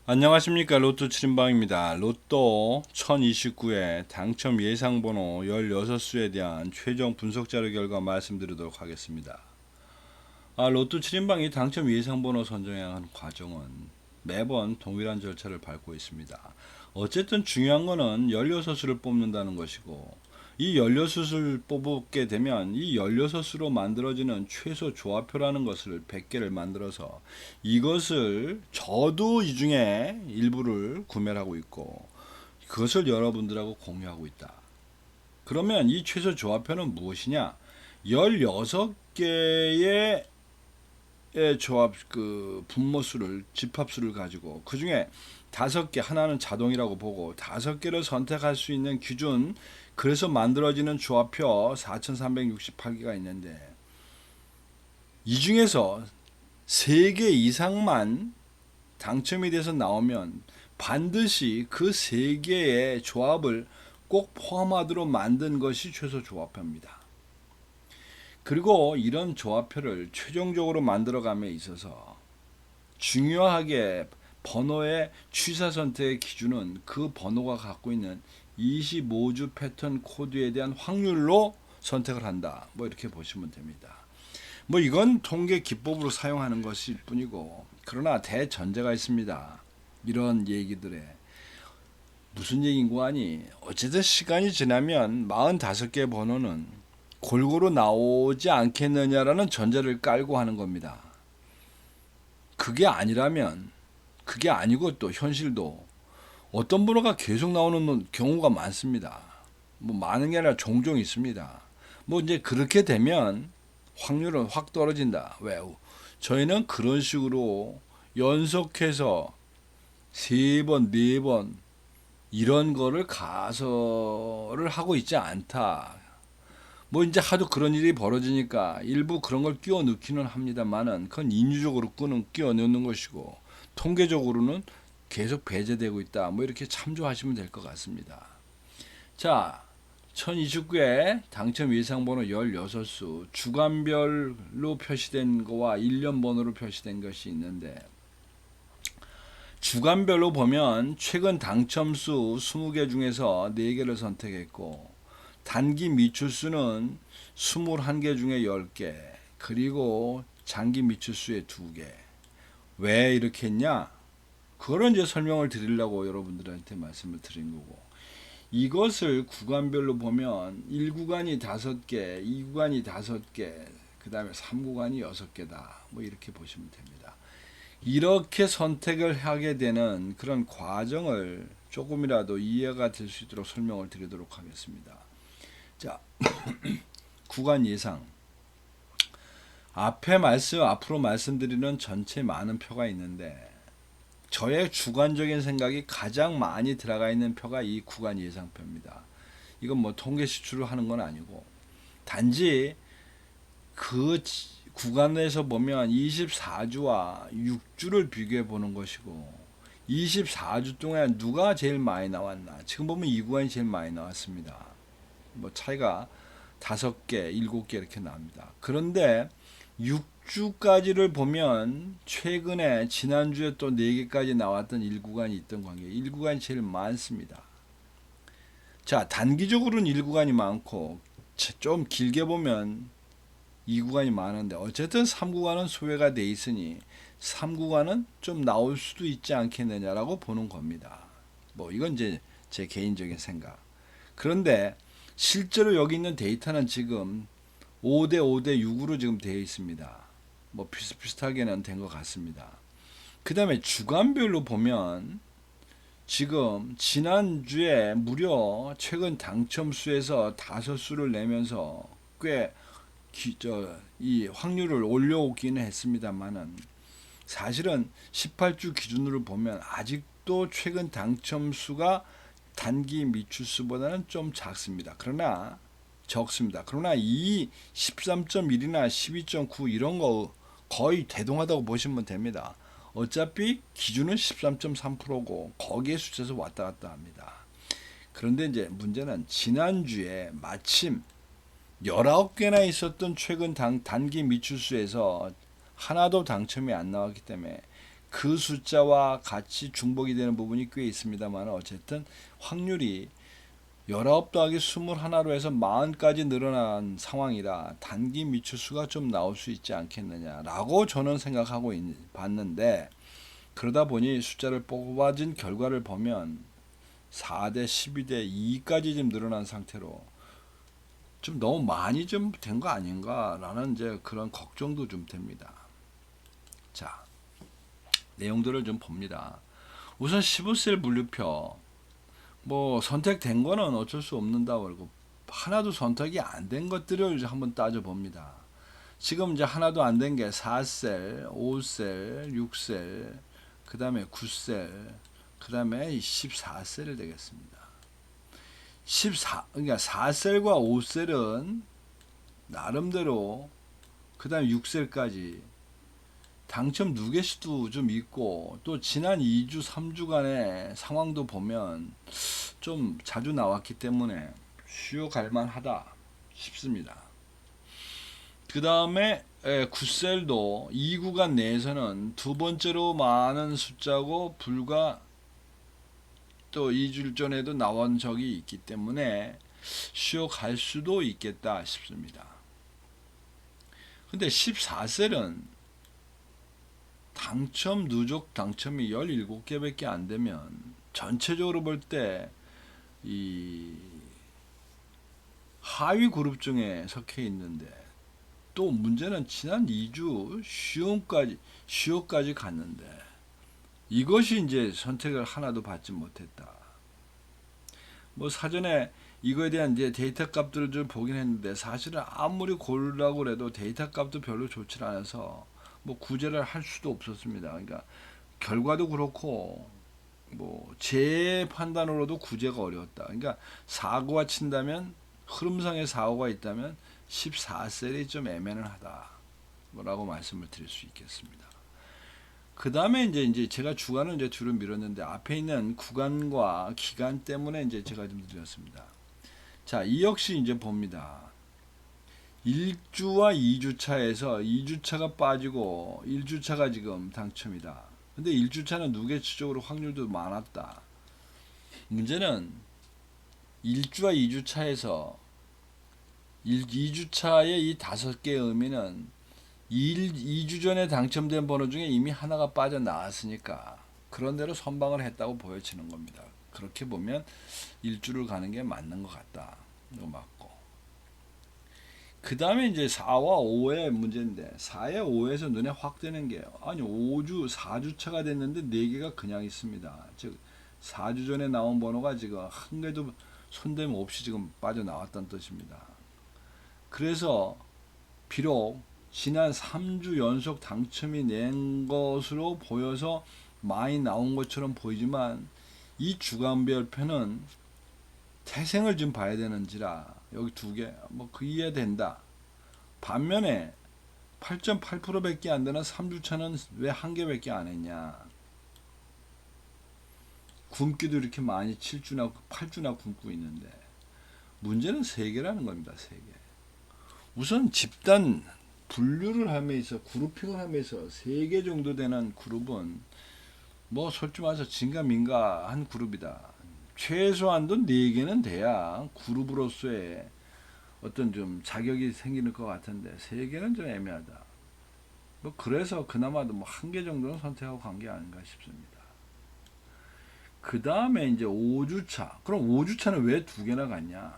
안녕하십니까. 로또 7인방입니다. 로또 1029의 당첨 예상번호 16수에 대한 최종 분석 자료 결과 말씀드리도록 하겠습니다. 로또 7인방이 당첨 예상번호 선정하는 과정은 매번 동일한 절차를 밟고 있습니다. 어쨌든 중요한 거는 16수를 뽑는다는 것이고, 이 16수를 뽑게 되면 이 16수로 만들어지는 최소 조합표라는 것을 100개를 만들어서 이것을 저도 이 중에 일부를 구매를 하고 있고 그것을 여러분들하고 공유하고 있다. 그러면 이 최소 조합표는 무엇이냐? 16개의 조합 분모수를 집합수를 가지고 그 중에 5개, 하나는 자동이라고 보고 5개를 선택할 수 있는 기준, 그래서 만들어지는 조합표 4368개가 있는데, 이 중에서 3개 이상만 당첨이 돼서 나오면 반드시 그 3개의 조합을 꼭 포함하도록 만든 것이 최소 조합표입니다. 그리고 이런 조합표를 최종적으로 만들어감에 있어서 중요하게 번호의 취사 선택의 기준은 그 번호가 갖고 있는 25주 패턴 코드에 대한 확률로 선택을 한다. 이렇게 보시면 됩니다. 이건 통계 기법으로 사용하는 것일 뿐이고, 그러나 대전제가 있습니다. 이런 얘기들에 무슨 얘기인고 하니, 어쨌든 시간이 지나면 45개 번호는 골고루 나오지 않겠느냐라는 전제를 깔고 하는 겁니다. 그게 아니라면, 그게 아니고 또 현실도 어떤 번호가 계속 나오는 경우가 많습니다. 많은 게 아니라 종종 있습니다. 이제 그렇게 되면 확률은 확 떨어진다. 왜? 저희는 그런 식으로 연속해서 3번, 4번 이런 거를 가설을 하고 있지 않다. 이제 하도 그런 일이 벌어지니까 일부 그런 걸 끼워 넣기는 합니다만은, 그건 인위적으로 끼워 넣는 것이고 통계적으로는 계속 배제되고 있다. 이렇게 참조하시면 될 것 같습니다. 자, 1029회 당첨 예상번호 16수, 주간별로 표시된 거와 1년 번호로 표시된 것이 있는데, 주간별로 보면 최근 당첨수 20개 중에서 4개를 선택했고, 단기 미출수는 21개 중에 10개, 그리고 장기 미출수의 2개. 왜 이렇게 했냐? 그거를 이제 설명을 드리려고 여러분들한테 말씀을 드린 거고, 이것을 구간별로 보면 1구간이 5개, 2구간이 5개, 그 다음에 3구간이 6개다. 이렇게 보시면 됩니다. 이렇게 선택을 하게 되는 그런 과정을 조금이라도 이해가 될 수 있도록 설명을 드리도록 하겠습니다. 자, 구간 예상. 앞으로 말씀드리는 전체 많은 표가 있는데, 저의 주관적인 생각이 가장 많이 들어가 있는 표가 이 구간 예상표입니다. 이건 통계 시출을 하는 건 아니고, 단지 그 구간에서 보면 24주와 6주를 비교해 보는 것이고, 24주 동안 누가 제일 많이 나왔나? 지금 보면 이 구간이 제일 많이 나왔습니다. 차이가 5개, 7개 이렇게 나옵니다. 그런데 6주까지를 보면 최근에 지난주에 또 4개까지 나왔던 1구간이 있던 관계, 1구간이 제일 많습니다. 자, 단기적으로는 1구간이 많고 좀 길게 보면 2구간이 많은데, 어쨌든 3구간은 소외가 돼 있으니 3구간은 좀 나올 수도 있지 않겠느냐라고 보는 겁니다. 이건 이제 제 개인적인 생각. 그런데 실제로 여기 있는 데이터는 지금 5대 5대 6으로 지금 되어 있습니다. 비슷비슷하게는 된 것 같습니다. 그 다음에 주간별로 보면 지금 지난주에 무려 최근 당첨수에서 5수를 내면서 꽤 이 확률을 올려오기는 했습니다만은, 사실은 18주 기준으로 보면 아직도 최근 당첨수가 단기 미출수보다는 좀 작습니다. 그러나 이 13.1이나 12.9 이런 거 거의 대동하다고 보시면 됩니다. 어차피 기준은 13.3%고 거기에 숫자에서 왔다 갔다 합니다. 그런데 이제 문제는 지난주에 마침 19개나 있었던 최근 단기 미출수에서 하나도 당첨이 안 나왔기 때문에 그 숫자와 같이 중복이 되는 부분이 꽤 있습니다만 어쨌든 확률이 19 더하기 21로 해서 40까지 늘어난 상황이라 단기 미추수가 좀 나올 수 있지 않겠느냐라고 저는 생각하고 봤는데, 그러다 보니 숫자를 뽑아진 결과를 보면 4대 12대 2까지 좀 늘어난 상태로 좀 너무 많이 좀 된 거 아닌가라는 이제 그런 걱정도 좀 됩니다. 자, 내용들을 좀 봅니다. 우선 15셀 분류표, 뭐 선택된 거는 어쩔 수 없는다 그러고 하나도 선택이 안 된 것들을 한번 따져 봅니다. 지금 이제 하나도 안 된 게 4셀, 5셀, 6셀, 그 다음에 9셀, 그 다음에 14셀이 되겠습니다. 그러니까 4셀과 5셀은 나름대로, 그 다음에 6셀까지 당첨 누계수도 좀 있고, 또 지난 2주, 3주간의 상황도 보면 좀 자주 나왔기 때문에 쉬어 갈만하다 싶습니다. 그 다음에 9셀도 2구간 내에서는 두 번째로 많은 숫자고 불과 또 2주 전에도 나온 적이 있기 때문에 쉬어 갈 수도 있겠다 싶습니다. 근데 14셀은 당첨 누적 당첨이 17개밖에 안 되면 전체적으로 볼 때 이 하위 그룹 중에 속해 있는데, 또 문제는 지난 2주 시험까지 갔는데 이것이 이제 선택을 하나도 받지 못했다. 뭐 사전에 이거에 대한 이제 데이터 값들을 좀 보긴 했는데 사실은 아무리 고르라고 해도 데이터 값도 별로 좋지 않아서 뭐 구제를 할 수도 없었습니다. 그러니까 결과도 그렇고 뭐 제 판단으로도 구제가 어려웠다. 그러니까 사고가 친다면, 흐름상의 사고가 있다면 14셀이 좀 애매는 하다 라고 말씀을 드릴 수 있겠습니다. 그 다음에 이제 제가 주간을 이제 뒤로 밀었는데 앞에 있는 구간과 기간 때문에 이제 제가 좀 드렸습니다. 자, 이 역시 이제 봅니다. 1주와 2주차에서 2주차가 빠지고 1주차가 지금 당첨이다. 근데 1주차는 누계치적으로 확률도 많았다. 문제는 1주와 2주차에서 2주차의 이 5개의 의미는 2주 전에 당첨된 번호 중에 이미 하나가 빠져나왔으니까 그런 대로 선방을 했다고 보여지는 겁니다. 그렇게 보면 1주를 가는 게 맞는 것 같다. 이거 맞고. 그 다음에 이제 4와 5의 문제인데, 4의 5에서 눈에 확 뜨는 게, 아니 5주 4주차가 됐는데 4개가 그냥 있습니다. 즉 4주 전에 나온 번호가 지금 한 개도 손댈 없이 지금 빠져나왔다는 뜻입니다. 그래서 비록 지난 3주 연속 당첨이 낸 것으로 보여서 많이 나온 것처럼 보이지만 이 주간별표는 태생을 좀 봐야 되는지라 여기 2개 뭐 그 이해된다. 반면에 8.8%밖에 안 되는 3주차는 왜 1개밖에 안 했냐. 굶기도 이렇게 많이 7주나 8주나 굶고 있는데 문제는 3개라는 겁니다. 3개. 우선 집단 분류를 하면서 그룹핑을 하면서 3개 정도 되는 그룹은 뭐 솔직히 말해서 진가민가한 그룹이다. 최소한도 4개는 돼야 그룹으로서의 어떤 좀 자격이 생기는 것 같은데 3개는 좀 애매하다. 뭐 그래서 그나마도 뭐 1개 정도는 선택하고 간 게 아닌가 싶습니다. 그 다음에 이제 5주차. 그럼 5주차는 왜 2개나 갔냐?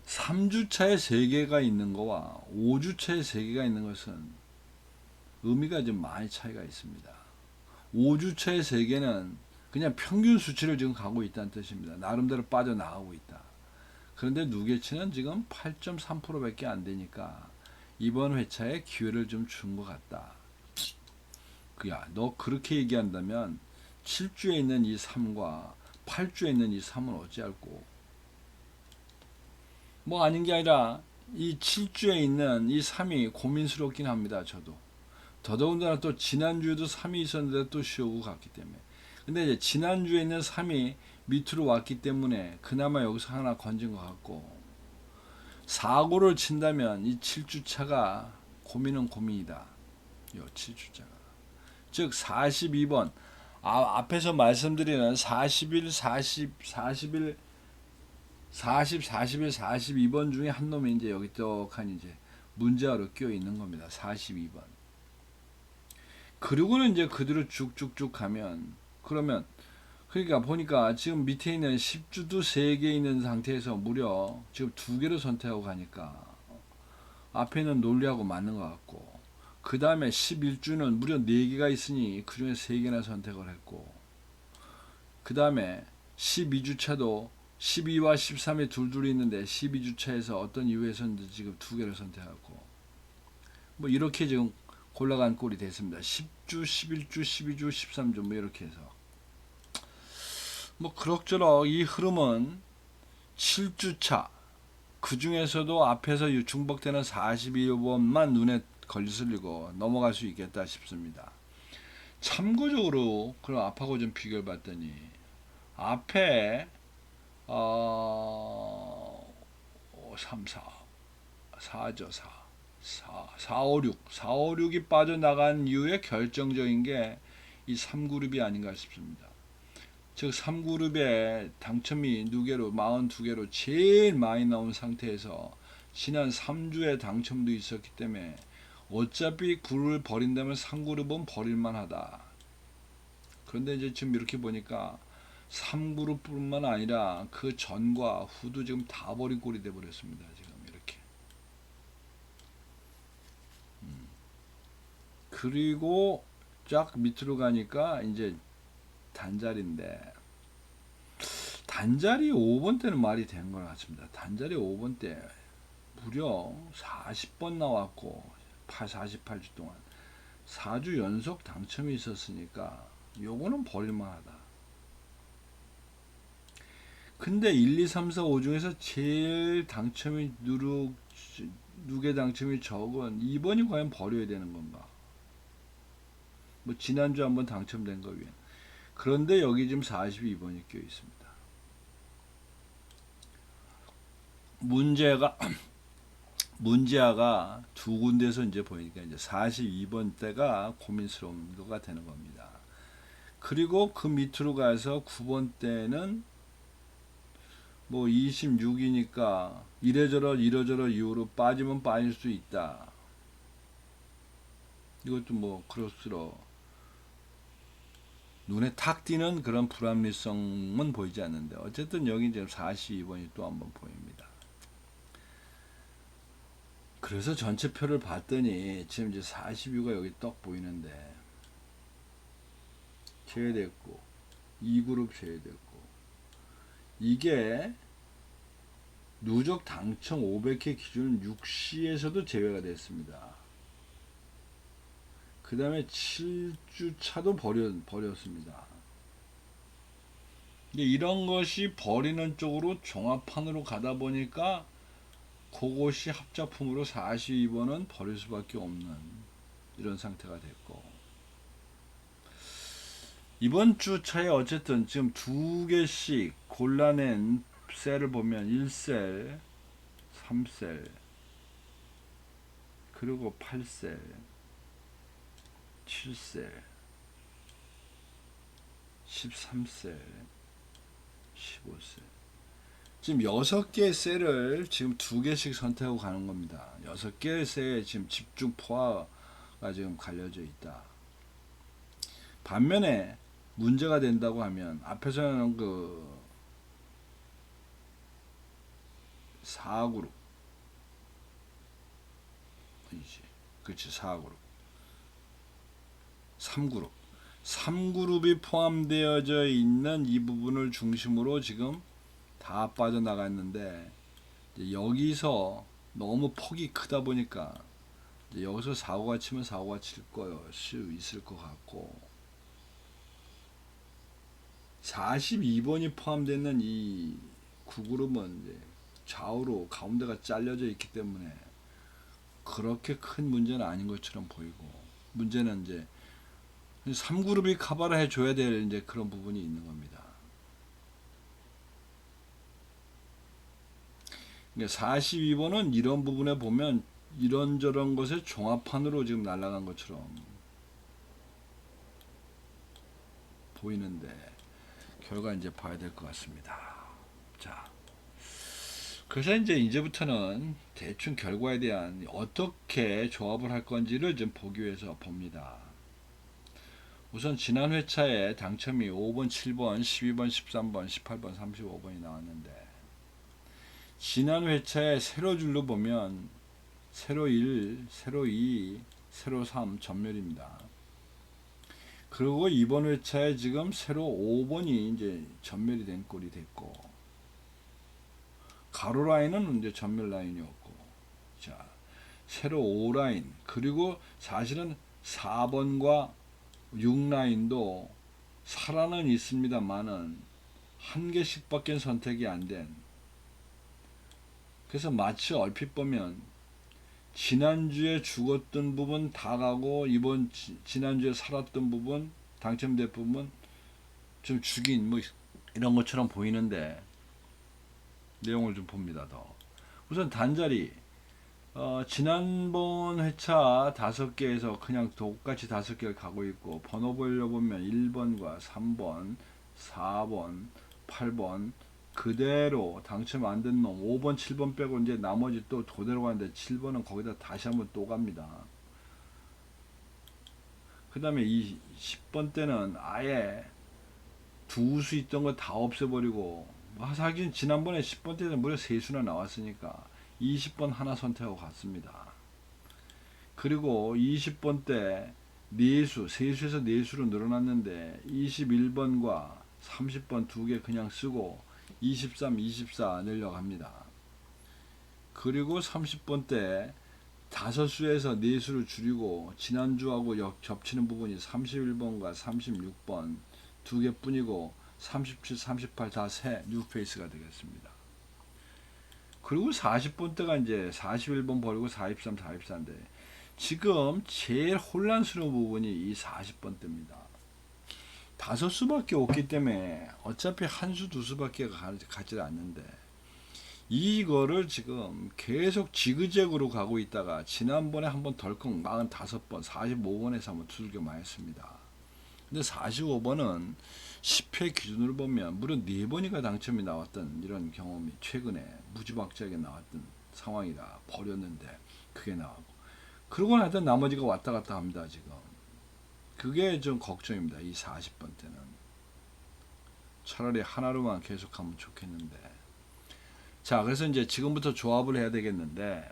3주차에 3개가 있는 거와 5주차에 3개가 있는 것은 의미가 좀 많이 차이가 있습니다. 5주차에 3개는 그냥 평균 수치를 지금 가고 있다는 뜻입니다. 나름대로 빠져나가고 있다. 그런데 누계치는 지금 8.3%밖에 안 되니까 이번 회차에 기회를 좀 준 것 같다. 야, 너 그렇게 얘기한다면 7주에 있는 이 3과 8주에 있는 이 3은 어찌할꼬? 뭐 아닌 게 아니라 이 7주에 있는 이 3이 고민스럽긴 합니다. 저도. 더더군다나 또 지난주에도 3이 있었는데 또 쉬어오고 갔기 때문에. 근데 이제 지난주에 있는 3이 밑으로 왔기 때문에 그나마 여기서 하나 건진 것 같고, 사고를 친다면 이 7주차가 고민은 고민이다. 이 7주차가. 즉 42번 앞에서 말씀드리는 41, 40, 41, 40, 41, 42번 중에 한 놈이 이제 여기 떡하니 이제 문제아로 끼어 있는 겁니다. 42번. 그리고는 이제 그대로 쭉쭉쭉 가면 그러면 그러니까 보니까 지금 밑에 있는 10주도 3개 있는 상태에서 무려 지금 2개를 선택하고 가니까 앞에는 논리하고 맞는 것 같고 그 다음에 11주는 무려 4개가 있으니 그 중에 3개나 선택을 했고 그 다음에 12주차도 12와 13에 둘둘 있는데 12주차에서 어떤 이유에서인지 지금 2개를 선택하고 뭐 이렇게 지금 골라간 꼴이 됐습니다. 10주, 11주, 12주, 13주 뭐 이렇게 해서 뭐 그럭저럭 이 흐름은 7주차 그 중에서도 앞에서 중복되는 42번만 눈에 걸리슬리고 넘어갈 수 있겠다 싶습니다. 참고적으로 그럼 앞하고 좀 비교해 봤더니 앞에 3, 4, 4죠 4, 5, 6 4, 5, 6이 빠져나간 이유의 결정적인 게 이 3그룹이 아닌가 싶습니다. 즉 3그룹의 당첨이 42개로 제일 많이 나온 상태에서 지난 3주에 당첨도 있었기 때문에 어차피 그룹을 버린다면 3그룹은 버릴만 하다. 그런데 이제 지금 이렇게 보니까 3그룹뿐만 아니라 그 전과 후도 지금 다 버린 꼴이 돼 버렸습니다. 지금 이렇게. 그리고 쫙 밑으로 가니까 이제 단자리인데 단자리 5번 때는 말이 되는 것 같습니다. 단자리 5번 때 무려 40번 나왔고 48주 동안 4주 연속 당첨이 있었으니까 요거는 버릴만하다. 근데 1, 2, 3, 4, 5 중에서 제일 당첨이 누계 당첨이 적은 2번이 과연 버려야 되는 건가? 뭐 지난주 한번 당첨된 거 위에. 그런데 여기 지금 42번이 껴 있습니다. 문제아가 두 군데서 이제 보이니까 이제 42번 때가 고민스러운 거가 되는 겁니다. 그리고 그 밑으로 가서 9번 때는 뭐 26이니까 이래저래 이유로 빠지면 빠질 수 있다. 이것도 뭐 그럴수록 눈에 탁 띄는 그런 불합리성은 보이지 않는데 어쨌든 여기 이제 42번이 또 한번 보입니다. 그래서 전체 표를 봤더니 지금 이제 42가 여기 떡 보이는데 제외됐고 2그룹 제외됐고 이게 누적 당첨 500회 기준 6시에서도 제외가 됐습니다. 그 다음에 7주차도 버렸습니다. 이런 것이 버리는 쪽으로 종합판으로 가다 보니까 그것이 합작품으로 42번은 버릴 수밖에 없는 이런 상태가 됐고 이번 주차에 어쨌든 지금 2개씩 골라낸 셀을 보면 1셀, 3셀, 그리고 8셀, 7셀, 13셀, 15셀. 지금 6개의 셀을 지금 2개씩 선택하고 가는 겁니다. 6개의 셀에 지금 집중 포화가 지금 갈려져 있다. 반면에 문제가 된다고 하면 앞에서는 그 4그룹 그렇지 4그룹 3그룹이 포함되어져 있는 이 부분을 중심으로 지금 다 빠져나갔는데 여기서 너무 폭이 크다 보니까 여기서 사고가 치면 사고가 칠 수 있을 것 같고 42번이 포함되는 이 9그룹은 이제 좌우로 가운데가 잘려져 있기 때문에 그렇게 큰 문제는 아닌 것처럼 보이고 문제는 이제 3그룹이 커버를 해줘야 될 이제 그런 부분이 있는 겁니다. 42번은 이런 부분에 보면 이런저런 것의 종합판으로 지금 날아간 것처럼 보이는데 결과 이제 봐야 될 것 같습니다. 자, 그래서 이제부터는 대충 결과에 대한 어떻게 조합을 할 건지를 좀 보기 위해서 봅니다. 우선 지난 회차에 당첨이 5번, 7번, 12번, 13번, 18번, 35번이 나왔는데 지난 회차에 세로줄로 보면 세로 1, 세로 2, 세로 3 전멸입니다. 그리고 이번 회차에 지금 세로 5번이 이제 전멸이 된 꼴이 됐고 가로 라인은 이제 전멸 라인이었고 자 세로 5라인 그리고 사실은 4번과 6라인도 살아는 있습니다만은 한 개씩밖에 선택이 안 된 그래서 마치 얼핏 보면 지난주에 죽었던 부분 다 가고 이번 지난주에 살았던 부분 당첨된 부분 좀 죽인 뭐 이런 것처럼 보이는데 내용을 좀 봅니다. 더 우선 단자리 지난번 회차 5개에서 그냥 똑같이 5개를 가고 있고 번호 보려보면 1번과 3번 4번 8번 그대로 당첨 안 된 놈 5번 7번 빼고 이제 나머지 또 그대로 가는데 7번은 거기다 다시 한번 또 갑니다. 그 다음에 이 10번 때는 아예 두 수 있던 거 다 없애버리고 하긴 지난번에 10번 때는 무려 3수나 나왔으니까 20번 하나 선택하고 갔습니다. 그리고 20번 때 4수 3수에서 4수로 늘어났는데 21번과 30번 2개 그냥 쓰고 23, 24 늘려갑니다. 그리고 30번 때 5수에서 4수를 줄이고 지난주하고 겹치는 부분이 31번과 36번 2개 뿐이고 37, 38 다 새 뉴페이스가 되겠습니다. 그리고 40번 때가 이제 41번 버리고 43, 44인데 지금 제일 혼란스러운 부분이 이 40번 때입니다. 5수밖에 없기 때문에 어차피 한 수, 2수밖에 가지 않는데 이거를 지금 계속 지그재그로 가고 있다가 지난번에 한번 덜컥 45번, 45번에서 한번 두들겨 맞았습니다. 근데 45번은 10회 기준으로 보면 무려 4번이가 당첨이 나왔던 이런 경험이 최근에 무지막지하게 나왔던 상황이라 버렸는데 그게 나오고 그러고 나서 나머지가 왔다 갔다 합니다. 지금 그게 좀 걱정입니다. 이 40번 때는 차라리 하나로만 계속하면 좋겠는데 자 그래서 이제 지금부터 조합을 해야 되겠는데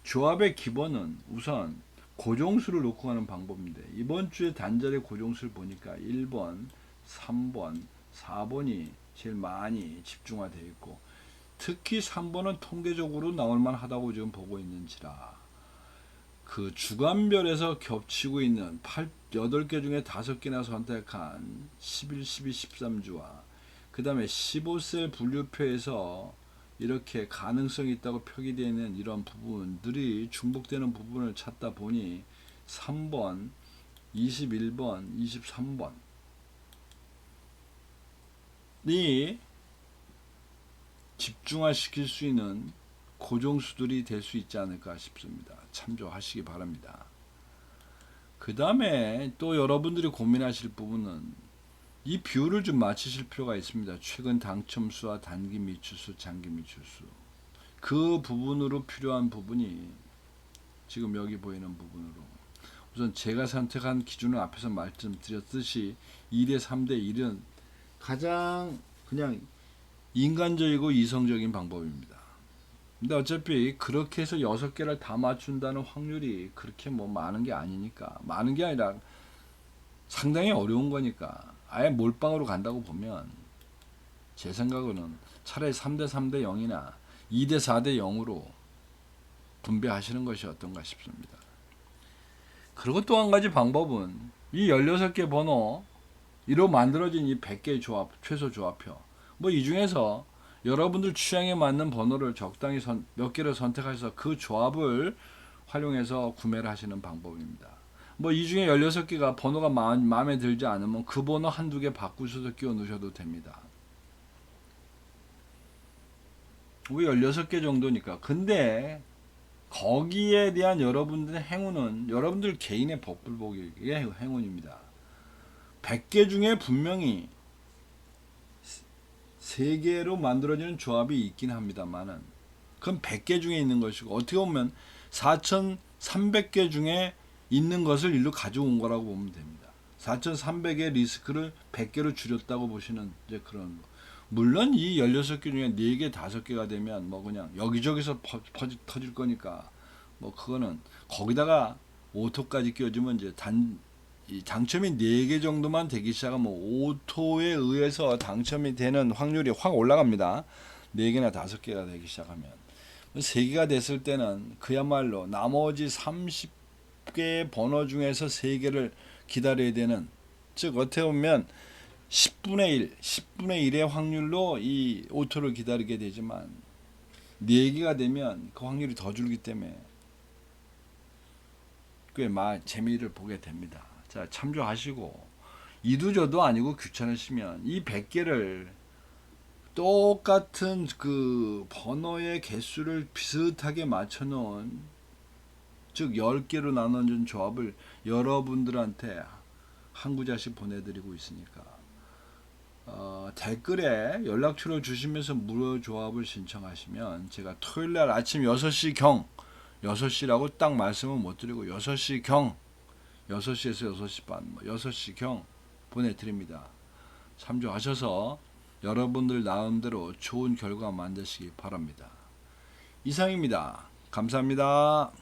조합의 기본은 우선 고정수를 놓고 가는 방법인데 이번 주에 단자리 고정수를 보니까 1번, 3번, 4번이 제일 많이 집중화되어 있고 특히 3번은 통계적으로 나올만 하다고 지금 보고 있는지라 그 주간별에서 겹치고 있는 8개 중에 5개나 선택한 11, 12, 13주와 그 다음에 15셀 분류표에서 이렇게 가능성이 있다고 표기되어 있는 이런 부분들이 중복되는 부분을 찾다 보니 3번, 21번, 23번이 집중화시킬 수 있는 고정수들이 될 수 있지 않을까 싶습니다. 참조하시기 바랍니다. 그 다음에 또 여러분들이 고민하실 부분은 이 비율을 좀 맞추실 필요가 있습니다. 최근 당첨수와 단기 미추수, 장기 미추수 그 부분으로 필요한 부분이 지금 여기 보이는 부분으로 우선 제가 선택한 기준을 앞에서 말씀드렸듯이 2대 3대 1은 가장 그냥 인간적이고 이성적인 방법입니다. 근데 어차피 그렇게 해서 6개를 다 맞춘다는 확률이 그렇게 뭐 많은 게 아니니까 많은 게 아니라 상당히 어려운 거니까 아예 몰빵으로 간다고 보면 제 생각으로는 차라리 3대 3대 0이나 2대 4대 0으로 분배하시는 것이 어떤가 싶습니다. 그리고 또 한 가지 방법은 이 16개 번호로 만들어진 이 100개의 조합, 최소 조합표 뭐 이 중에서 여러분들 취향에 맞는 번호를 적당히 몇 개를 선택해서 그 조합을 활용해서 구매를 하시는 방법입니다. 뭐 이 중에 16개가 번호가 마음에 들지 않으면 그 번호 한두 개 바꾸셔서 끼워 넣으셔도 됩니다. 왜 16개 정도니까. 근데 거기에 대한 여러분들의 행운은 여러분들 개인의 복불복이게 행운입니다. 100개 중에 분명히 3개로 만들어지는 조합이 있긴 합니다만은 그건 100개 중에 있는 것이고 어떻게 보면 4,300개 중에 있는 것을 일로 가져온 거라고 보면 됩니다. 4,300의 리스크를 100개로 줄였다고 보시는 이제 그런 거. 물론 이 16개 중에 4개, 5개가 되면 뭐 그냥 여기저기서 터질 거니까 뭐 그거는 거기다가 오토까지 끼워주면 이제 이 당첨이 4개 정도만 되기 시작하면 오토에 의해서 당첨이 되는 확률이 확 올라갑니다. 4개나 5개가 되기 시작하면 3개가 됐을 때는 그야말로 나머지 30개의 번호 중에서 3개를 기다려야 되는, 즉 어떻게 보면 10분의 1, 10분의 1의 확률로 이 오토를 기다리게 되지만 4개가 되면 그 확률이 더 줄기 때문에 꽤 재미를 보게 됩니다. 자, 참조하시고 이도저도 아니고 귀찮으시면 이 100개를 똑같은 그 번호의 개수를 비슷하게 맞춰 놓은, 즉 10개로 나눠준 조합을 여러분들한테 한 구자씩 보내드리고 있으니까 댓글에 연락처를 주시면서 무료 조합을 신청하시면 제가 토요일날 아침 6시 경 6시라고 딱 말씀은 못 드리고 6시 경 6시에서 6시 반 6시 경 보내드립니다. 참조하셔서 여러분들 나름대로 좋은 결과 만드시기 바랍니다. 이상입니다. 감사합니다.